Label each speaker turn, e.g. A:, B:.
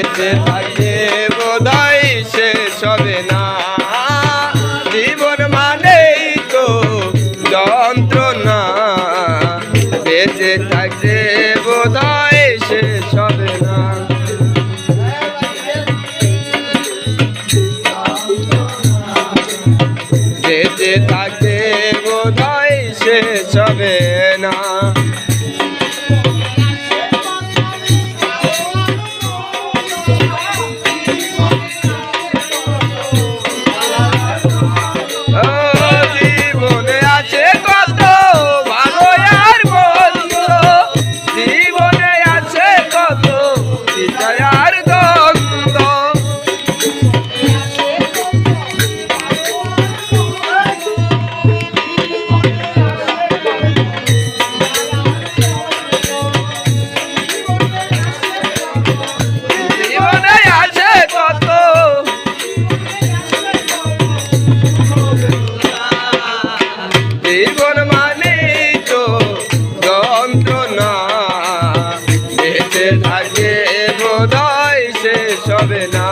A: বেঁচে থাকতে বোধহয় শেষ হবে না জীবন মানেই তো যন্ত্রণা বেঁচে থাকতে বোধহয় শেষ হবে না বেঁচে থাকতে বোধহয় শেষ হবে না জীবনে আছে কত ভালো আর মন্দ জীবনে আছে কত বিজয় আর দ্বন্দ্ব জীবনে আছে কত জীবন মানে তো যন্ত্রণা বেঁচে থাকে বোধহয় শেষ হবে না।